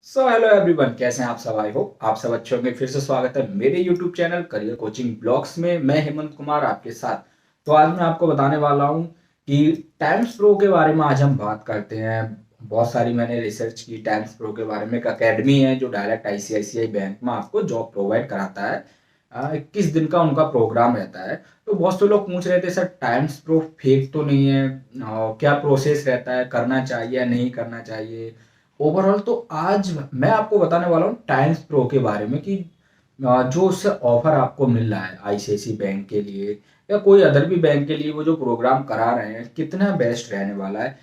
Hello everyone, कैसे हैं आप सब। आई होप आप सब अच्छे होंगे। फिर से स्वागत है मेरे YouTube channel career coaching blogs में। मैं हेमंत कुमार आपके साथ। तो आज मैं आपको बताने वाला हूं कि टाइम्स प्रो के बारे में आज हम बात करते हैं। बहुत सारी मैंने रिसर्च की टाइम्स प्रो के बारे में। एक अकेडमी है जो डायरेक्ट आईसीआईसीआई बैंक में आपको जॉब प्रोवाइड कराता है। 21 दिन का उनका प्रोग्राम रहता है। तो बहुत से लोग पूछ रहे थे सर टाइम्स प्रो फेक तो नहीं है, क्या प्रोसेस रहता है, करना चाहिए या नहीं करना चाहिए ओवरऑल। तो आज मैं आपको बताने वाला हूँ टाइम्स प्रो के बारे में कि जो उससे ऑफर आपको मिल रहा है आईसीआईसी बैंक के लिए या कोई अदर भी बैंक के लिए, वो जो प्रोग्राम करा रहे हैं कितना बेस्ट रहने वाला है,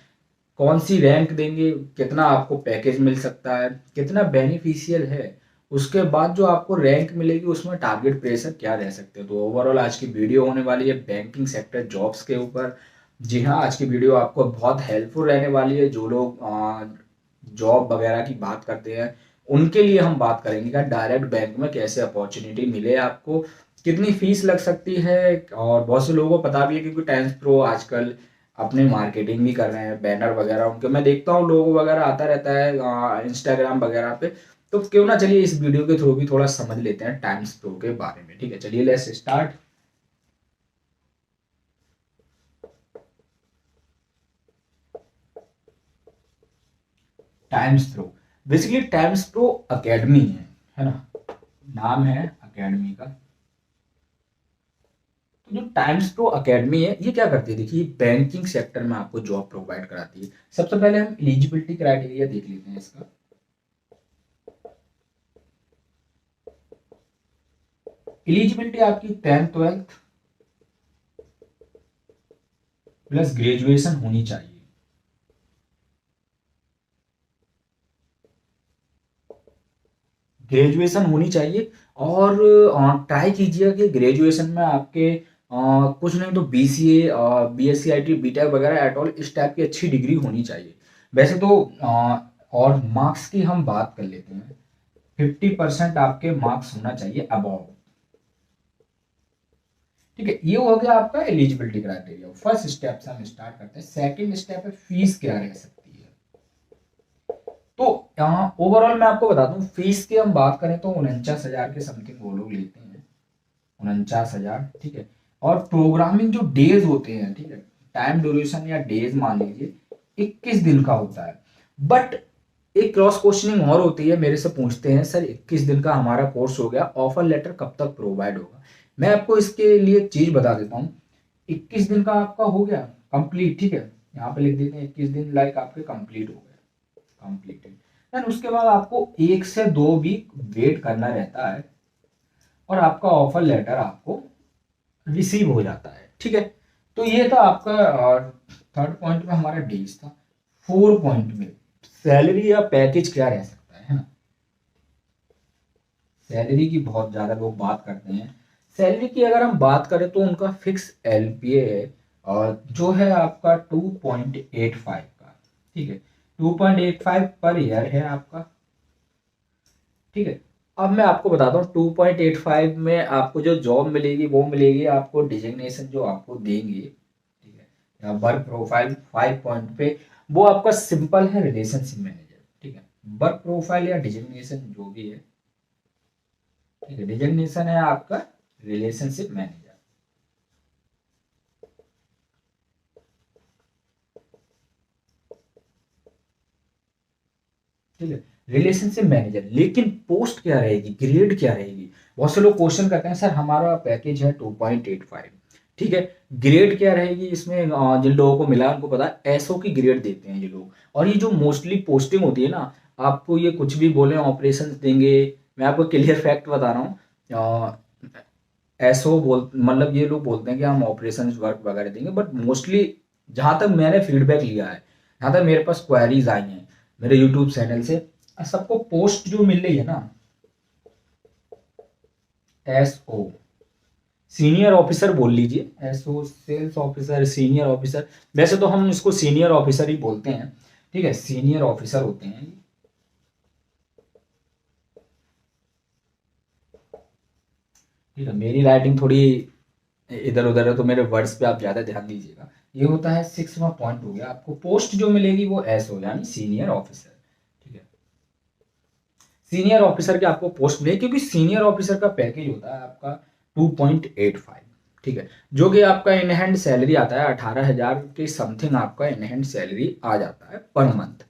कौन सी रैंक देंगे, कितना आपको पैकेज मिल सकता है, कितना बेनिफिशियल है, उसके बाद जो आपको रैंक मिलेगी उसमें टारगेट प्रेशर क्या रह सकते हैं। तो ओवरऑल आज की वीडियो होने वाली है बैंकिंग सेक्टर जॉब्स के ऊपर। जी हाँ, आज की वीडियो आपको बहुत हेल्पफुल रहने वाली है। जो लोग जॉब वगैरह की बात करते हैं उनके लिए हम बात करेंगे कि डायरेक्ट बैंक में कैसे अपॉर्चुनिटी मिले आपको, कितनी फीस लग सकती है। और बहुत से लोगों को पता भी है क्योंकि टाइम्स प्रो आजकल अपने मार्केटिंग भी कर रहे हैं, बैनर वगैरह उनके मैं देखता हूँ, लोगो वगैरह आता रहता है इंस्टाग्राम वगैरह पे। तो क्यों ना चलिए इस वीडियो के थ्रू भी थोड़ा समझ लेते हैं टाइम्स प्रो के बारे में। ठीक है, चलिए let's start. Times pro basically times pro academy है ना, नाम है अकेडमी का। तो जो टाइम्स प्रो अकेडमी है ये क्या करती है, देखिए बैंकिंग सेक्टर में आपको जॉब प्रोवाइड कराती है। सबसे पहले हम एलिजिबिलिटी क्राइटेरिया देख लेते हैं इसका। एलिजिबिलिटी आपकी 10th 12th प्लस ग्रेजुएशन होनी चाहिए। ग्रेजुएशन होनी चाहिए और ट्राई कीजिए कि ग्रेजुएशन में आपके कुछ नहीं तो बीसीए, बीएससी आईटी बीटेक वगैरह एट ऑल इस टाइप की अच्छी डिग्री होनी चाहिए। वैसे तो और मार्क्स की हम बात कर लेते हैं। 50% आपके मार्क्स होना चाहिए अबव। ठीक है, ये हो गया आपका एलिजिबिलिटी क्राइटेरिया। फर्स्ट स्टेप से हम स्टार्ट करते हैं। सेकंड स्टेप है फीस क्या रह सकती है। तो यहाँ ओवरऑल मैं आपको बता दूं, फीस की हम बात करें तो 49,000 के समथिंग वो लोग लेते हैं। 49,000, ठीक है। और प्रोग्रामिंग जो डेज होते हैं, ठीक है, टाइम ड्यूरेशन या डेज मान लीजिए 21 दिन का होता है। बट एक क्रॉस क्वेश्चनिंग और होती है, मेरे से पूछते हैं सर 21 दिन का हमारा कोर्स हो गया, ऑफर लेटर कब तक प्रोवाइड होगा। मैं आपको इसके लिए एक चीज बता देता हूँ। 21 दिन का आपका हो गया कंप्लीट, ठीक है, यहाँ पे लिख देते हैं 21 दिन लाइक आपके कंप्लीट हो गए, कंप्लीटेड। देन उसके बाद आपको 1 से 2 वीक वेट करना रहता है और आपका ऑफर लेटर आपको रिसीव हो जाता है। ठीक है, तो ये था आपका थर्ड पॉइंट में हमारा डेज था। 4 पॉइंट में सैलरी या पैकेज क्या रह सकता है ना। सैलरी की बहुत ज्यादा लोग बात करते हैं। सैलरी की अगर हम बात करें तो उनका फिक्स एलपीए है और जो है आपका 2.85 का। ठीक है, 2.85 पर ईयर है आपका। ठीक है, अब मैं आपको बताता हूँ 2.85 में आपको जो जॉब मिलेगी वो मिलेगी आपको डिजिग्नेशन जो आपको देंगे। ठीक है, या वर्क प्रोफाइल 5 पॉइंट पे वो आपका सिंपल है रिलेशनशिप मैनेजर। ठीक है, वर्क प्रोफाइल या डिजिग्नेशन जो भी है, ठीक है, डिजिग्नेशन है आपका रिलेशनशिप मैनेजर। ठीक है, रिलेशनशिप मैनेजर। लेकिन पोस्ट क्या रहेगी, ग्रेड क्या रहेगी। बहुत से लोग क्वेश्चन करते हैं सर हमारा पैकेज है 2.85, ठीक है, ग्रेड क्या रहेगी इसमें। जिन लोगों को मिला उनको पता है एसओ की ग्रेड देते हैं ये लोग। और ये जो मोस्टली पोस्टिंग होती है ना, आपको ये कुछ भी बोले ऑपरेशन देंगे। मैं आपको क्लियर फैक्ट बता रहा हूँ, एसओ बोल मतलब ये लोग बोलते हैं कि हम ऑपरेशन वर्क वगैरह देंगे, बट मोस्टली जहां तक मैंने फीडबैक लिया है, जहां तक मेरे पास क्वेरीज आई हैं मेरे यूट्यूब चैनल से, सबको पोस्ट जो मिल रही है ना, एसओ सीनियर ऑफिसर बोल लीजिए, SO sales officer, senior officer. वैसे तो हम इसको सीनियर ऑफिसर ही बोलते हैं। ठीक है, सीनियर ऑफिसर होते हैं। ठीक है, मेरी राइटिंग थोड़ी इधर उधर है तो मेरे वर्ड्स पे आप ज्यादा ध्यान दीजिएगा। ये होता है 6वां पॉइंट हो गया। आपको पोस्ट जो मिलेगी वो एसओ यानी सीनियर ऑफिसर। ठीक है, सीनियर ऑफिसर के आपको पोस्ट मिले, क्योंकि सीनियर ऑफिसर का पैकेज होता है आपका 2.85, ठीक है, जो कि आपका इन हैंड सैलरी आता है 18,000 के समथिंग, आपका इन हैंड सैलरी आ जाता है पर मंथ।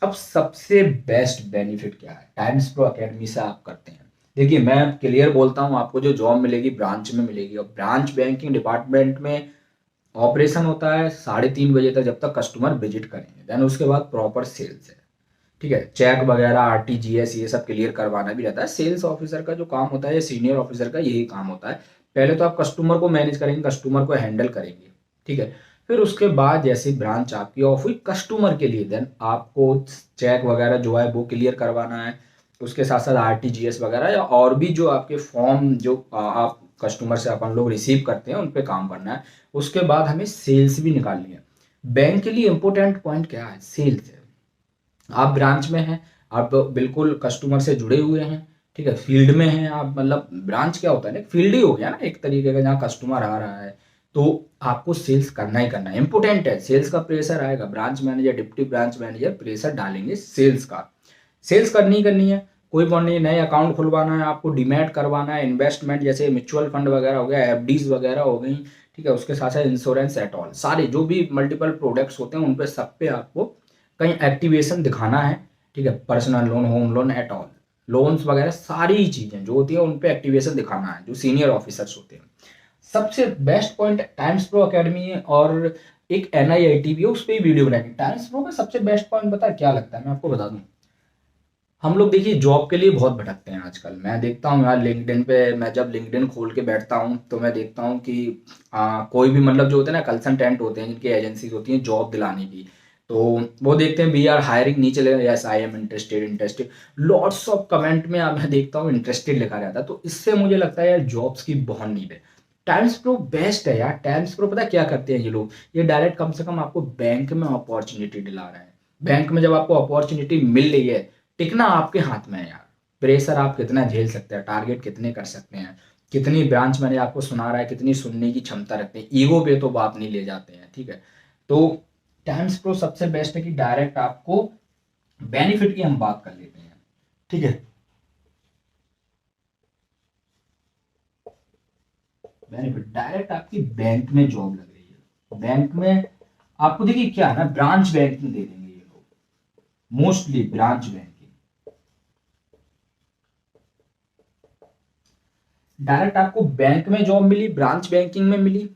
अब सबसे बेस्ट बेनिफिट क्या है टाइम्स प्रो अकेडमी से आप करते हैं? देखिए मैं क्लियर बोलता हूँ, आपको जो जॉब मिलेगी ब्रांच में मिलेगी, और ब्रांच बैंकिंग डिपार्टमेंट में ऑपरेशन होता है 3:30 बजे तक, जब तक कस्टमर विजिट करेंगे, देन उसके बाद प्रॉपर सेल्स है, ठीक है, चेक वगैरह आरटीजीएस ये सब क्लियर करवाना भी रहता है। सेल्स ऑफिसर का जो काम होता है या सीनियर ऑफिसर का यही काम होता है, पहले तो आप कस्टमर को मैनेज करेंगे, कस्टमर को हैंडल करेंगे, ठीक है, फिर उसके बाद जैसे ब्रांच आपकी ऑफ हुई कस्टमर के लिए, देन आपको चेक वगैरह जो है वो क्लियर करवाना है, उसके साथ साथ आरटीजीएस वगैरह या और भी जो आपके फॉर्म जो आप कस्टमर से अपन लोग रिसीव करते हैं उन पे काम करना है। उसके बाद हमें सेल्स भी निकालनी है। बैंक के लिए इंपॉर्टेंट पॉइंट क्या है? सेल्स है। आप ब्रांच में हैं, आप बिल्कुल कस्टमर से जुड़े हुए हैं, ठीक है, फील्ड में हैं आप, मतलब ब्रांच क्या होता है ना, फील्ड ही हो गया ना एक तरीके का, जहाँ कस्टमर आ रहा है तो आपको सेल्स करना ही करना है, इंपॉर्टेंट है। सेल्स का प्रेशर आएगा, branch manager deputy branch manager pressure डालेंगे सेल्स का, सेल्स करनी ही करनी है। कोई पॉइंट नहीं, नए अकाउंट खुलवाना है आपको, डीमैट करवाना है, इन्वेस्टमेंट जैसे म्यूचुअल फंड वगैरह हो गया, एफडीज वगैरह हो गई, ठीक है, उसके साथ साथ इंश्योरेंस एट ऑल, सारे जो भी मल्टीपल प्रोडक्ट्स होते हैं उन पे सब पे आपको कहीं एक्टिवेशन दिखाना है, ठीक है, personal loan, home loan at all, loans वगैरह सारी चीजें जो होती है उन पे एक्टिवेशन दिखाना है, जो सीनियर ऑफिसर्स होते हैं। सबसे best point times pro academy है, और एक एनआईआईटी भी है, उस पर ही वीडियो बनाएंगे। टाइम्स प्रो का सबसे बेस्ट पॉइंट पता है क्या लगता है? मैं आपको बता दूं, हम लोग देखिए जॉब के लिए बहुत भटकते हैं आजकल। मैं देखता हूँ यार लिंक्डइन पे, मैं जब लिंक्डइन खोल के बैठता हूँ तो मैं देखता हूँ कि कोई भी मतलब जो होते हैं ना कंसल्टेंट होते हैं, जिनकी एजेंसीज होती हैं जॉब दिलाने की, तो वो देखते हैं वी आर हायरिंग, नीचे लिखा yes I am interested interested, lots of comment में मैं देखता हूँ इंटरेस्टेड लिखा रहता है। तो इससे मुझे लगता है यार जॉब्स की बहुत नीड है। टाइम्स प्रो बेस्ट है यार। टाइम्स प्रो पता है क्या करते हैं ये लोग? ये डायरेक्ट कम से कम आपको बैंक में अपॉर्चुनिटी दिला रहे हैं। बैंक में जब आपको अपॉर्चुनिटी मिल रही है, टिकना आपके हाथ में है यार। प्रेशर आप कितना झेल सकते हैं, टारगेट कितने कर सकते हैं, कितनी ब्रांच मैंने आपको सुना रहा है, कितनी सुनने की क्षमता रखते हैं, ईगो पे तो बात नहीं ले जाते हैं, ठीक है। तो टाइम्स प्रो सबसे बेस्ट है कि डायरेक्ट आपको बेनिफिट की हम बात कर लेते हैं, ठीक है। बेनिफिट डायरेक्ट आपकी बैंक में जॉब लग रही है, बैंक में आपको देखिए क्या है ना, ब्रांच बैंकिंग दे देंगे ये लोग, मोस्टली ब्रांच बैंकिंग, डायरेक्ट आपको बैंक में जॉब मिली, ब्रांच बैंकिंग में मिली,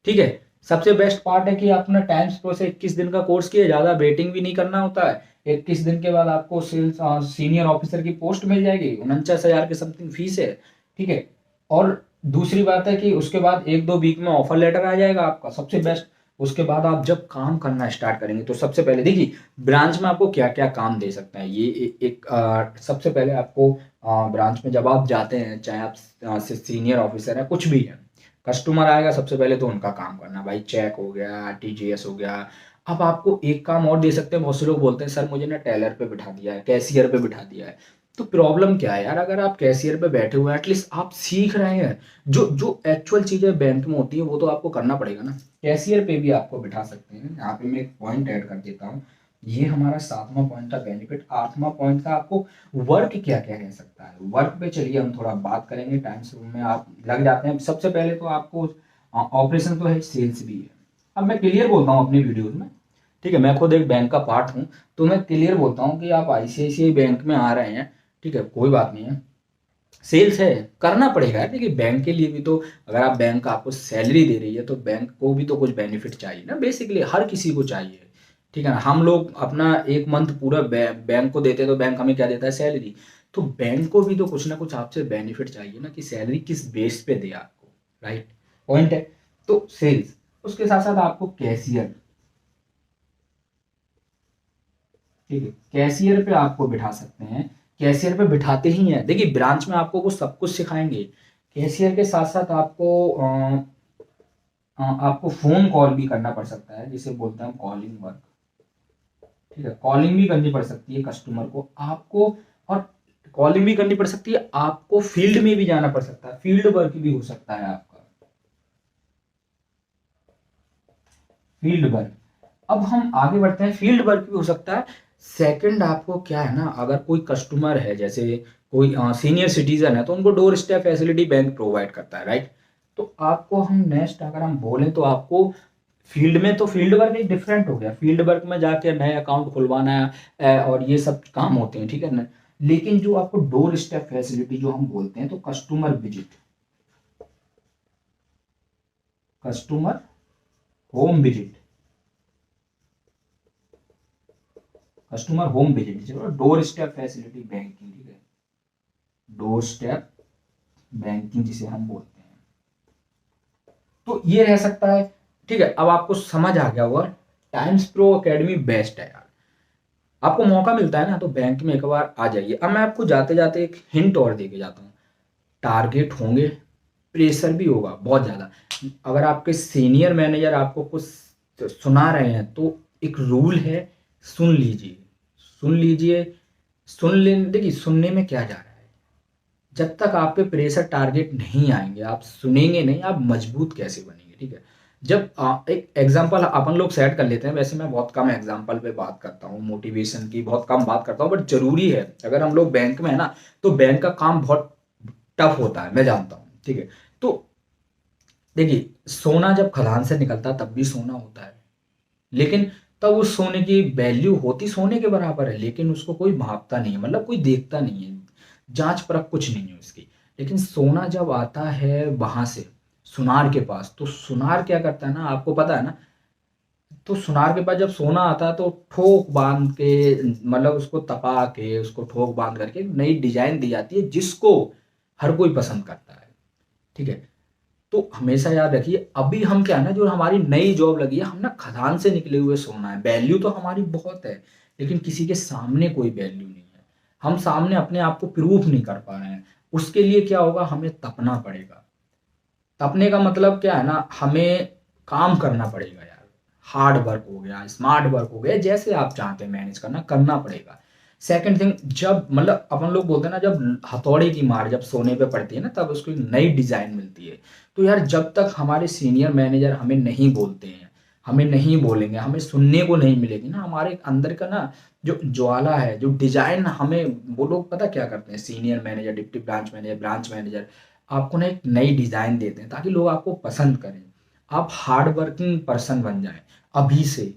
ठीक है। सबसे बेस्ट पार्ट है कि आपने टाइम्स प्रो से 21 दिन का कोर्स किया, ज्यादा वेटिंग भी नहीं करना होता है। 21 दिन के बाद आपको सेल्स सीनियर ऑफिसर की पोस्ट मिल जाएगी, 49,000 के समथिंग फीस है, ठीक है। और दूसरी बात है कि उसके बाद 1-2 वीक में ऑफर लेटर आ जाएगा आपका, सबसे बेस्ट। उसके बाद आप जब काम करना स्टार्ट करेंगे तो सबसे पहले देखिए ब्रांच में आपको क्या क्या काम दे सकते हैं ये एक सबसे पहले आपको ब्रांच में जब आप जाते हैं, चाहे आप सीनियर ऑफिसर है कुछ भी है, कस्टमर आएगा सबसे पहले तो उनका काम करना, भाई चेक हो गया, आरटीजीएस हो गया। अब आपको एक काम और दे सकते हैं, बहुत से लोग बोलते हैं सर मुझे ना टेलर पे बिठा दिया है, कैशियर पे बिठा दिया है। तो प्रॉब्लम क्या है यार, अगर आप कैशियर पे बैठे हुए हैं एटलीस्ट आप सीख रहे हैं, जो जो एक्चुअल चीजें बैंक में होती है वो तो आपको करना पड़ेगा ना। कैशियर पे भी आपको बिठा सकते हैं। यहाँ पे मैं एक पॉइंट ऐड कर देता हूँ, ये हमारा 7वां पॉइंट था बेनिफिट। 8वां पॉइंट था आपको वर्क क्या क्या रह सकता है। वर्क पे चलिए हम थोड़ा बात करेंगे, टाइम्स रूम में आप लग जाते हैं। सबसे पहले तो आपको ऑपरेशन तो है, सेल्स भी है। अब मैं क्लियर बोलता हूँ अपनी वीडियोज में, ठीक है, मैं खुद एक बैंक का पार्ट हूँ, तो मैं क्लियर बोलता हूँ कि आप आईसीआईसीआई बैंक में आ रहे हैं, ठीक है, कोई बात नहीं है, सेल्स है, करना पड़ेगा यार। देखिए बैंक के लिए भी तो, अगर आप बैंक आपको सैलरी दे रही है तो बैंक को भी तो कुछ बेनिफिट चाहिए ना, बेसिकली हर किसी को चाहिए, ठीक है ना। हम लोग अपना एक मंथ पूरा बैंक को देते हैं तो बैंक हमें क्या देता है? सैलरी। तो बैंक को भी तो कुछ ना कुछ आपसे बेनिफिट चाहिए ना, कि सैलरी किस बेस पे दे आपको, राइट? पॉइंट है। तो सेल्स, उसके साथ साथ आपको कैशियर, ठीक है, कैशियर पे आपको बिठा सकते हैं। कैशियर पे बिठाते ही हैं, देखिए ब्रांच में आपको वो सब कुछ सिखाएंगे। कैशियर के साथ साथ आपको फोन कॉल भी करना पड़ सकता है, जिसे बोलते हैं कॉलिंग वर्क, ठीक है, कॉलिंग भी करनी पड़ सकती है कस्टमर को आपको। और कॉलिंग भी करनी पड़ सकती है आपको, फील्ड में भी जाना पड़ सकता है, फील्ड वर्क भी हो सकता है आपका, फील्ड वर्क। अब हम आगे बढ़ते हैं, फील्ड वर्क भी हो सकता है, सेकंड आपको क्या है ना, अगर कोई कस्टमर है, जैसे कोई सीनियर सिटीजन है, तो उनको door step facility bank provide करता है, राइट। तो आपको हम नेक्स्ट अगर हम बोलें तो आपको फील्ड में, तो फील्ड वर्क एक डिफरेंट हो गया, फील्ड वर्क में जाके नए अकाउंट खुलवाना है और ये सब काम होते हैं, ठीक है ना। लेकिन जो आपको डोर स्टेप फैसिलिटी जो हम बोलते हैं, तो customer home visit, customer home visit door step facility banking, ठीक है, डोर स्टेप बैंकिंग जिसे हम बोलते हैं, तो ये रह सकता है। ठीक है, अब आपको समझ आ गया होगा, टाइम्स प्रो एकेडमी बेस्ट है यार। आपको मौका मिलता है ना तो बैंक में एक बार आ जाइए। अब मैं आपको जाते जाते एक हिंट और दे के जाता हूँ, टारगेट होंगे, प्रेशर भी होगा बहुत ज़्यादा। अगर आपके सीनियर मैनेजर आपको कुछ सुना रहे हैं तो एक रूल है, सुन लीजिए, सुन लीजिए, सुन ले, देखिए सुनने में क्या जा रहा है। जब तक आप पे प्रेशर टारगेट नहीं आएंगे, आप सुनेंगे नहीं, आप मजबूत कैसे बनेंगे, ठीक है। जब एक एग्जांपल अपन लोग सेट कर लेते हैं, वैसे मैं बहुत कम एग्जांपल पे बात करता हूँ, मोटिवेशन की बहुत कम बात करता हूँ, बट जरूरी है। अगर हम लोग बैंक में है ना, तो बैंक का काम बहुत टफ होता है, मैं जानता हूँ, ठीक है। तो देखिए, सोना जब खदान से निकलता तब भी सोना होता है, लेकिन तब उस सोने की वैल्यू होती सोने के बराबर है, लेकिन उसको कोई भापता नहीं है, मतलब कोई देखता नहीं है, जांच परख कुछ नहीं है उसकी। लेकिन सोना जब आता है वहां से सुनार के पास, तो सुनार क्या करता है ना, आपको पता है ना। तो सुनार के पास जब सोना आता है तो ठोक बांध के, मतलब उसको तपा के, उसको ठोक बांध करके एक नई डिजाइन दी जाती है, जिसको हर कोई पसंद करता है, ठीक है। तो हमेशा याद रखिए, अभी हम क्या है ना, जो हमारी नई जॉब लगी है, हम ना खदान से निकले हुए सोना है, वैल्यू तो हमारी बहुत है, लेकिन किसी के सामने कोई वैल्यू नहीं है। हम सामने अपने आप को प्रूफ नहीं कर पा रहे हैं। उसके लिए क्या होगा, हमें तपना पड़ेगा। तपने का मतलब क्या है ना, हमें काम करना पड़ेगा यार। हार्ड वर्क हो गया, स्मार्ट वर्क हो गया, जैसे आप चाहते हैं मैनेज करना, करना पड़ेगा। सेकंड थिंग, जब मतलब अपन लोग बोलते हैं ना, जब हथौड़े की मार जब सोने पे पड़ती है ना, तब उसको एक नई डिजाइन मिलती है। तो यार, जब तक हमारे सीनियर मैनेजर हमें नहीं बोलते हैं, हमें नहीं बोलेंगे, हमें सुनने को नहीं मिलेगी ना, हमारे अंदर का ना जो ज्वाला है, जो डिजाइन, हमें वो लोग पता क्या करते हैं, senior manager, deputy branch manager आपको ना एक नई डिजाइन देते हैं, ताकि लोग आपको पसंद करें, आप हार्ड वर्किंग पर्सन बन जाएं अभी से,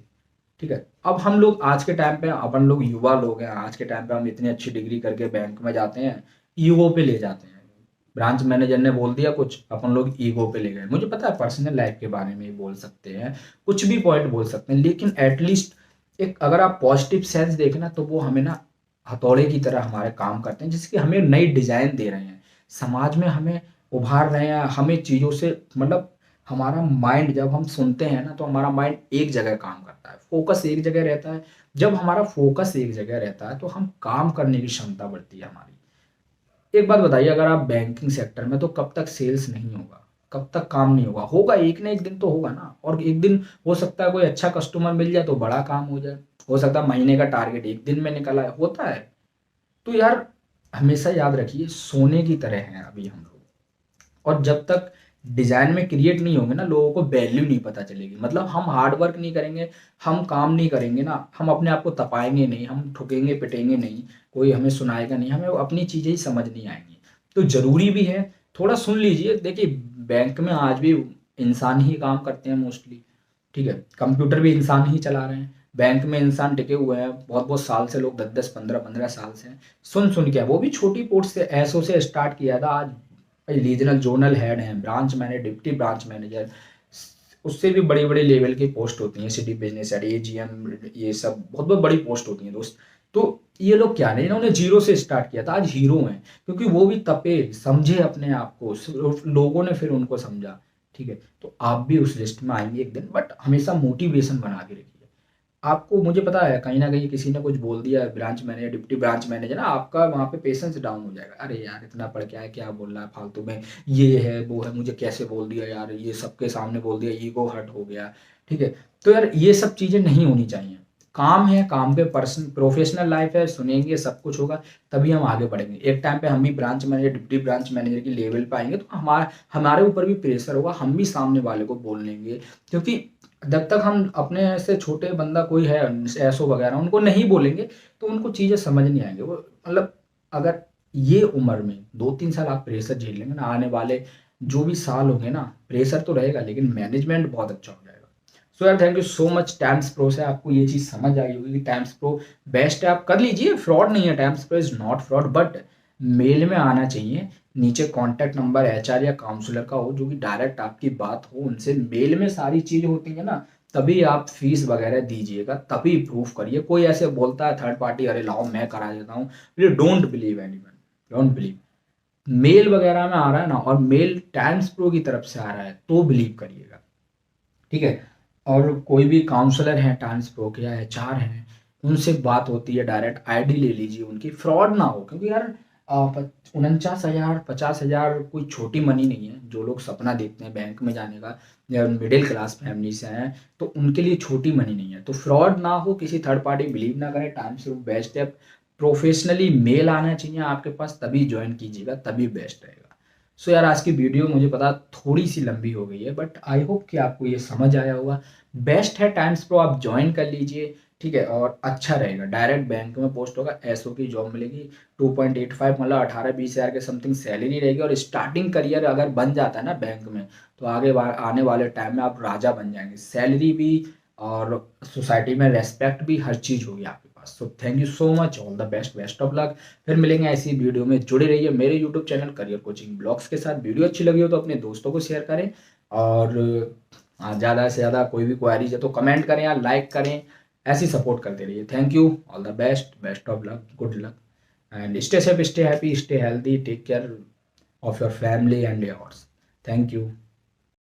ठीक है। अब हम लोग आज के टाइम पे, अपन लोग युवा लोग हैं, आज के टाइम पे हम इतनी अच्छी डिग्री करके बैंक में जाते हैं, ईगो पे ले जाते हैं। ब्रांच मैनेजर ने बोल दिया कुछ, अपन लोग ईगो पे ले गए। मुझे पता है पर्सनल लाइफ के बारे में ही बोल सकते हैं, कुछ भी पॉइंट बोल सकते हैं, लेकिन एटलीस्ट एक अगर आप पॉजिटिव सेंस देखें ना, तो वो हमें ना हथौड़े की तरह हमारे काम करते हैं, जिसकी हमें नई डिजाइन दे रहे हैं, समाज में हमें उभार रहे हैं, हमें चीज़ों से मतलब, हमारा माइंड जब हम सुनते हैं ना, तो हमारा माइंड एक जगह काम करता है, फोकस एक जगह रहता है। जब हमारा फोकस एक जगह रहता है, तो हम काम करने की क्षमता बढ़ती है हमारी। एक बात बताइए, अगर आप बैंकिंग सेक्टर में, तो कब तक सेल्स नहीं होगा, कब तक काम नहीं होगा, होगा एक ना एक दिन तो होगा ना। और एक दिन हो सकता है कोई अच्छा कस्टमर मिल जाए तो बड़ा काम हो जाए, हो सकता है महीने का टारगेट एक दिन में निकला है, होता है। तो यार, हमेशा याद रखिए, सोने की तरह हैं अभी हम लोग। और जब तक डिजाइन में क्रिएट नहीं होंगे ना, लोगों को वैल्यू नहीं पता चलेगी। मतलब हम हार्ड वर्क नहीं करेंगे, हम काम नहीं करेंगे ना, हम अपने आप को तपाएंगे नहीं, हम ठुकेंगे पिटेंगे नहीं, कोई हमें सुनाएगा नहीं, हमें अपनी चीजें ही समझ नहीं आएंगी। तो जरूरी भी है, थोड़ा सुन लीजिए। देखिए, बैंक में आज भी इंसान ही काम करते हैं मोस्टली, ठीक है। कंप्यूटर भी इंसान ही चला रहे हैं, बैंक में इंसान टिके हुए हैं बहुत बहुत साल से, लोग 10 10 15 15 साल से हैं। सुन सुन के, वो भी छोटी पोस्ट से, एसओ से स्टार्ट किया था, आज रीजनल जोनल हेड हैं, branch manager, deputy branch manager, उससे भी बड़ी बड़ी लेवल की पोस्ट होती हैं, सिटी बिजनेस हेड, एजीएम, ये सब बहुत बहुत बड़ी पोस्ट होती हैं दोस्त। तो ये लोग क्या नहीं, इन्होंने जीरो से स्टार्ट किया था, आज हीरो हैं, क्योंकि वो भी तपे, समझे अपने आप को, लोगों ने फिर उनको समझा, ठीक है। तो आप भी उस लिस्ट में आएंगे एक दिन, बट हमेशा मोटिवेशन बना के रखिए। आपको, मुझे पता है, कहीं ना कहीं किसी ने कुछ बोल दिया, branch manager, deputy branch manager ना, आपका वहाँ पे पेशेंस डाउन हो जाएगा। अरे यार, इतना पढ़ के आया, क्या बोल रहा है फालतू में, ये है वो है, मुझे कैसे बोल दिया यार, ये सबके सामने बोल दिया, ईगो हर्ट हो गया, ठीक है। तो यार, ये सब चीज़ें नहीं होनी चाहिए। काम है, काम पे पर्सन प्रोफेशनल लाइफ है, सुनेंगे, सब कुछ होगा, तभी हम आगे बढ़ेंगे। एक टाइम पे हम भी branch manager, deputy branch manager की लेवल पे आएंगे तो हमारे ऊपर भी प्रेशर होगा, हम भी सामने वाले को बोल लेंगे। क्योंकि जब तक हम अपने से छोटे बंदा कोई है एसओ वगैरह उनको नहीं बोलेंगे तो उनको चीज़ें समझ नहीं आएंगे। वो मतलब अगर ये उम्र में 2-3 साल आप प्रेशर झेल लेंगे ना, आने वाले जो भी साल होंगे ना, प्रेशर तो रहेगा लेकिन मैनेजमेंट बहुत अच्छा हो जाएगा। सो यार thank you so much. Times pro से आपको ये चीज़ समझ आई होगी कि टाइम्स प्रो बेस्ट है, आप कर लीजिए, फ्रॉड नहीं है, Times Pro is not fraud, but mail में आना चाहिए। नीचे कॉन्टैक्ट नंबर एचआर या काउंसलर का हो, जो कि डायरेक्ट आपकी बात हो उनसे। मेल में सारी चीज़ होती है ना, तभी आप फीस वगैरह दीजिएगा, तभी प्रूफ करिए। कोई ऐसे बोलता है थर्ड पार्टी, अरे लाओ मैं करा देता हूँ, don't believe anyone, don't believe. Mail वगैरह में आ रहा है ना, और मेल टाइम्स प्रो की तरफ से आ रहा है तो बिलीव करिएगा, ठीक है। और कोई भी काउंसलर हैं टाइम्स प्रो के या एचआर हैं, उनसे बात होती है डायरेक्ट, आईडी ले लीजिए उनकी, फ्रॉड ना हो। क्योंकि यार 49,000 50,000 कोई छोटी मनी नहीं है। जो लोग सपना देखते हैं बैंक में जाने का या मिडिल क्लास फैमिली से हैं तो उनके लिए छोटी मनी नहीं है। तो फ्रॉड ना हो, किसी थर्ड पार्टी बिलीव ना करें, टाइम्स प्रो बेस्ट है। प्रोफेशनली मेल आना चाहिए आपके पास, तभी ज्वाइन कीजिएगा, तभी बेस्ट रहेगा। सो यार आज की वीडियो मुझे पता थोड़ी सी लंबी हो गई है, बट आई होप कि आपको ये समझ आया होगा। बेस्ट है टाइम्स प्रो, आप ज्वाइन कर लीजिए, ठीक है। और अच्छा रहेगा, डायरेक्ट बैंक में पोस्ट होगा, एसओ की जॉब मिलेगी। 2.85 मतलब 18-20 हज़ार के समथिंग सैलरी रहेगी। और स्टार्टिंग करियर अगर बन जाता है ना बैंक में, तो आगे आने वाले टाइम में आप राजा बन जाएंगे। सैलरी भी और सोसाइटी में रेस्पेक्ट भी, हर चीज़ होगी आपके पास। So thank you so much, all the best, best of luck. फिर मिलेंगे ऐसी वीडियो में, जुड़े रहिए मेरे YouTube channel career coaching blogs के साथ। वीडियो अच्छी लगी हो तो अपने दोस्तों को शेयर करें, और ज़्यादा से ज़्यादा कोई भी क्वेरीज है तो कमेंट करें या लाइक करें, ऐसी सपोर्ट करते रहिए। Thank you, all the best, best of luck, good luck, and stay safe, stay happy, stay healthy, take care of your family and yours. Thank you.